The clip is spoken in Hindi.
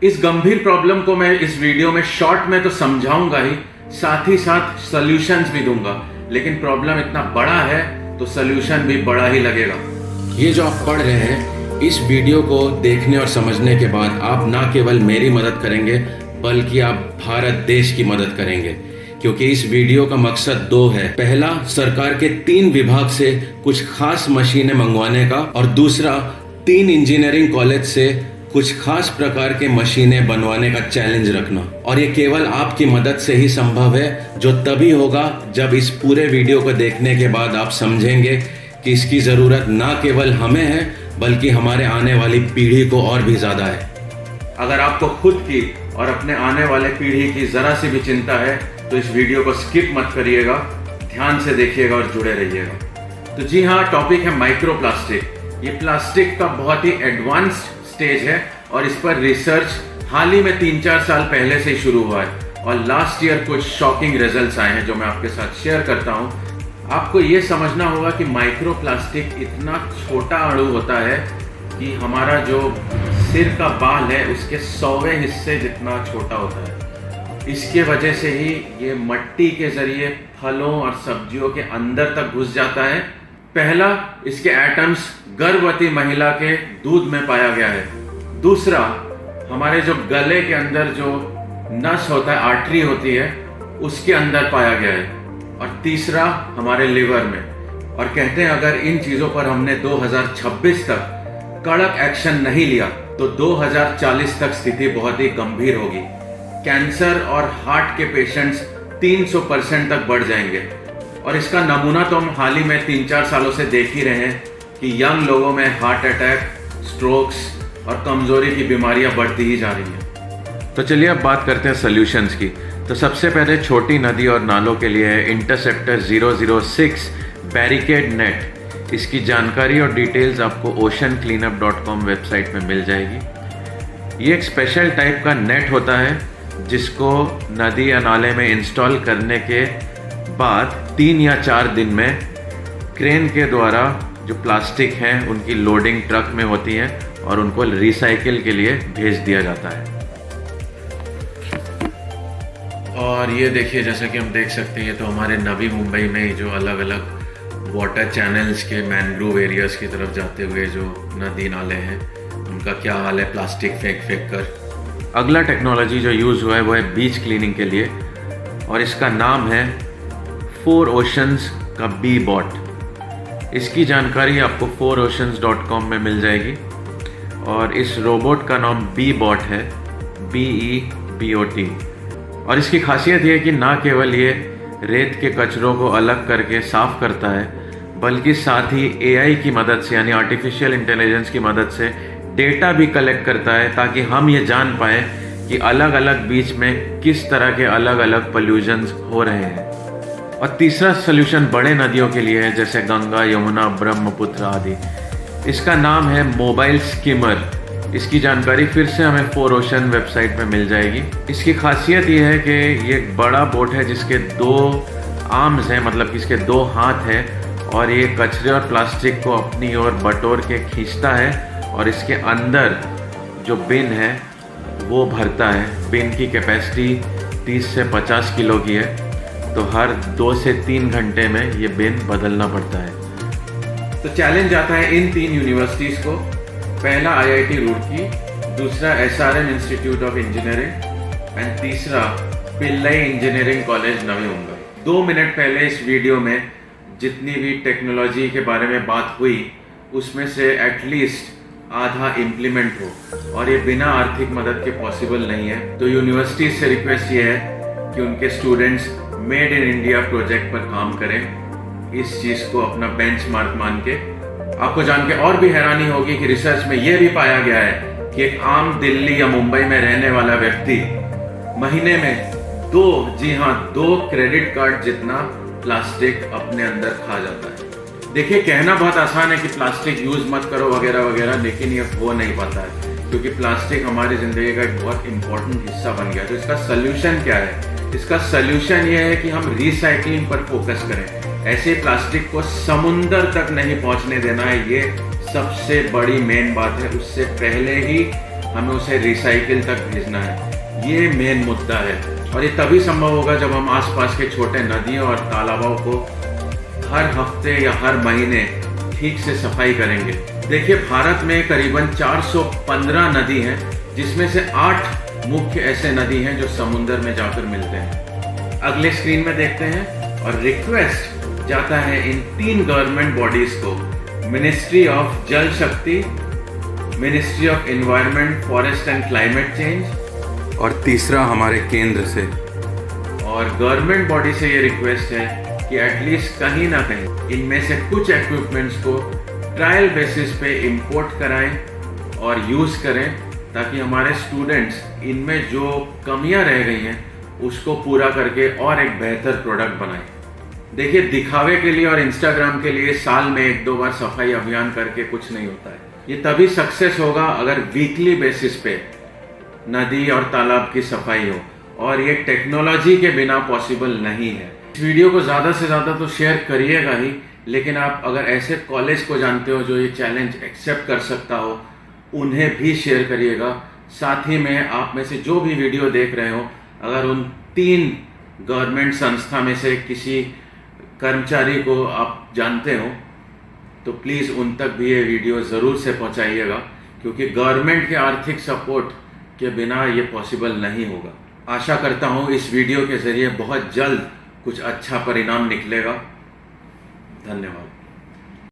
इस गंभीर प्रॉब्लम को मैं इस वीडियो में शॉर्ट में तो समझाऊंगा ही, साथ ही साथ सॉल्यूशंस भी दूंगा। लेकिन प्रॉब्लम इतना बड़ा है तो सॉल्यूशन भी बड़ा ही लगेगा। ये जो आप पढ़ रहे हैं, इस वीडियो को देखने और समझने के बाद आप ना केवल मेरी मदद करेंगे बल्कि आप भारत देश की मदद करेंगे, क्योंकि इस वीडियो का मकसद दो है। पहला, सरकार के 3 विभाग से कुछ खास मशीनें मंगवाने का, और दूसरा 3 इंजीनियरिंग कॉलेज से कुछ खास प्रकार के मशीनें बनवाने का चैलेंज रखना। और ये केवल आपकी मदद से ही संभव है, जो तभी होगा जब इस पूरे वीडियो को देखने के बाद आप समझेंगे कि इसकी जरूरत ना केवल हमें है बल्कि हमारे आने वाली पीढ़ी को और भी ज्यादा है। अगर आपको खुद की और अपने आने वाले पीढ़ी की जरा सी भी चिंता है तो इस वीडियो को स्किप मत करिएगा, ध्यान से देखिएगा और जुड़े रहिएगा। तो जी हाँ, टॉपिक है माइक्रो प्लास्टिक। ये प्लास्टिक का बहुत ही एडवांस्ड स्टेज है और इस पर रिसर्च हाल ही में 3-4 साल पहले से ही शुरू हुआ है और लास्ट ईयर कुछ शॉकिंग रिजल्ट्स आए हैं जो मैं आपके साथ शेयर करता हूँ। आपको ये समझना होगा कि माइक्रो प्लास्टिक इतना छोटा अणु होता है कि हमारा जो सिर का बाल है उसके 100वें हिस्से जितना छोटा होता है। इसके वजह से ही ये मिट्टी के जरिए फलों और सब्जियों के अंदर तक घुस जाता है। पहला, इसके एटम्स गर्भवती महिला के दूध में पाया गया है। दूसरा, हमारे जो गले के अंदर जो नस होता है, आर्टरी होती है, उसके अंदर पाया गया है। और तीसरा, हमारे लिवर में। और कहते हैं अगर इन चीजों पर हमने 2026 तक कड़क एक्शन नहीं लिया तो 2040 तक स्थिति बहुत ही गंभीर होगी। कैंसर और हार्ट के पेशेंट्स 300% तक बढ़ जाएंगे। और इसका नमूना तो हम हाल ही में 3-4 सालों से देख ही रहे हैं कि यंग लोगों में हार्ट अटैक, स्ट्रोक्स और कमजोरी की बीमारियां बढ़ती ही जा रही हैं। तो चलिए अब बात करते हैं सॉल्यूशंस की। तो सबसे पहले छोटी नदी और नालों के लिए है इंटरसेप्टर 006 बैरिकेड नेट। इसकी जानकारी और डिटेल्स आपको oceancleanup.com वेबसाइट में मिल जाएगी। ये एक स्पेशल टाइप का नेट होता है जिसको नदी या नाले में इंस्टॉल करने के बाद 3 या 4 दिन में क्रेन के द्वारा जो प्लास्टिक हैं उनकी लोडिंग ट्रक में होती है और उनको रिसाइकिल के लिए भेज दिया जाता है। और ये देखिए, जैसा कि हम देख सकते हैं, ये तो हमारे नवी मुंबई में जो अलग अलग वाटर चैनल्स के मैनग्रोव एरियाज की तरफ जाते हुए जो नदी नाले हैं उनका क्या हाल है प्लास्टिक फेंक फेंक कर। अगला टेक्नोलॉजी जो यूज़ हुआ है वो है बीच क्लीनिंग के लिए और इसका नाम है 4 ओशंस का बी बॉट। इसकी जानकारी आपको 4oceans.com में मिल जाएगी। और इस रोबोट का नाम बी बॉट है, BEBOT। और इसकी खासियत ये है कि ना केवल ये रेत के कचरों को अलग करके साफ करता है बल्कि साथ ही AI की मदद से, यानी आर्टिफिशियल इंटेलिजेंस की मदद से डेटा भी कलेक्ट करता है ताकि हम ये जान पाए कि अलग अलग बीच में किस तरह के अलग अलग पोल्यूशंस हो रहे हैं। और तीसरा सोल्यूशन बड़े नदियों के लिए है, जैसे गंगा, यमुना, ब्रह्मपुत्र आदि। इसका नाम है मोबाइल स्किमर। इसकी जानकारी फिर से हमें 4ocean वेबसाइट में मिल जाएगी। इसकी खासियत ये है कि ये एक बड़ा बोट है जिसके 2 आर्म्स हैं, मतलब कि इसके 2 हाथ हैं और ये कचरे और प्लास्टिक को अपनी ओर बटोर के खींचता है और इसके अंदर जो बिन है वो भरता है। बिन की कैपेसिटी 30 से 50 किलो की है, तो हर 2 से 3 घंटे में ये बिन बदलना पड़ता है। तो चैलेंज आता है इन 3 यूनिवर्सिटीज़ को। पहला IIT रुड़की, दूसरा SRM institute of engineering and तीसरा Pillai engineering college Navi Mumbai. 2 minute पहले इस वीडियो में जितनी भी टेक्नोलॉजी के बारे में बात हुई उसमें से एटलीस्ट आधा इम्प्लीमेंट हो, और ये बिना आर्थिक मदद के पॉसिबल नहीं है। तो यूनिवर्सिटीज से रिक्वेस्ट ये है कि उनके students made in India project पर काम करें, इस चीज़ को अपना बेंचमार्क मान के। आपको जान के और भी हैरानी होगी कि रिसर्च में यह भी पाया गया है कि एक आम दिल्ली या मुंबई में रहने वाला व्यक्ति महीने में 2 क्रेडिट कार्ड जितना प्लास्टिक अपने अंदर खा जाता है। देखिए, कहना बहुत आसान है कि प्लास्टिक यूज मत करो वगैरह वगैरह, लेकिन ये हो नहीं पाता है क्योंकि प्लास्टिक हमारी जिंदगी का एक बहुत इंपॉर्टेंट हिस्सा बन गया। तो इसका सोल्यूशन क्या है? इसका सोल्यूशन ये है कि हम रिसाइकलिंग पर फोकस करें। ऐसे प्लास्टिक को समुंदर तक नहीं पहुंचने देना है, ये सबसे बड़ी मेन बात है। उससे पहले ही हमें उसे रिसाइकिल तक भेजना है। ये मेन मुद्दा है और ये तभी संभव होगा जब हम आसपास के छोटे नदियों और तालाबों को हर हफ्ते या हर महीने ठीक से सफाई करेंगे। देखिए, भारत में करीबन 415 नदी हैं, जिसमें से 8 मुख्य ऐसे नदी हैं जो समुद्र में जाकर मिलते हैं। अगले स्क्रीन में देखते हैं और रिक्वेस्ट जाता है इन 3 गवर्नमेंट बॉडीज को, मिनिस्ट्री ऑफ जल शक्ति, ministry of environment, forest and climate change और तीसरा हमारे केंद्र से। और गवर्नमेंट बॉडी से ये रिक्वेस्ट है कि एटलीस्ट कहीं ना कहीं इनमें से कुछ इक्विपमेंट्स को ट्रायल बेसिस पे इंपोर्ट कराएं और यूज़ करें, ताकि हमारे स्टूडेंट्स इनमें जो कमियां रह गई हैं उसको पूरा करके और एक बेहतर प्रोडक्ट बनाएं। देखिए, दिखावे के लिए और इंस्टाग्राम के लिए साल में 1-2 बार सफाई अभियान करके कुछ नहीं होता है। ये तभी सक्सेस होगा अगर वीकली बेसिस पे नदी और तालाब की सफाई हो, और ये टेक्नोलॉजी के बिना पॉसिबल नहीं है। इस वीडियो को ज़्यादा से ज़्यादा तो शेयर करिएगा ही, लेकिन आप अगर ऐसे कॉलेज को जानते हो जो ये चैलेंज एक्सेप्ट कर सकता हो, उन्हें भी शेयर करिएगा। साथ ही में आप में से जो भी वीडियो देख रहे हो, अगर उन 3 गवर्नमेंट संस्था में से किसी कर्मचारी को आप जानते हो तो प्लीज़ उन तक भी ये वीडियो ज़रूर से पहुंचाइएगा, क्योंकि गवर्नमेंट के आर्थिक सपोर्ट के बिना ये पॉसिबल नहीं होगा। आशा करता हूँ इस वीडियो के ज़रिए बहुत जल्द कुछ अच्छा परिणाम निकलेगा। धन्यवाद।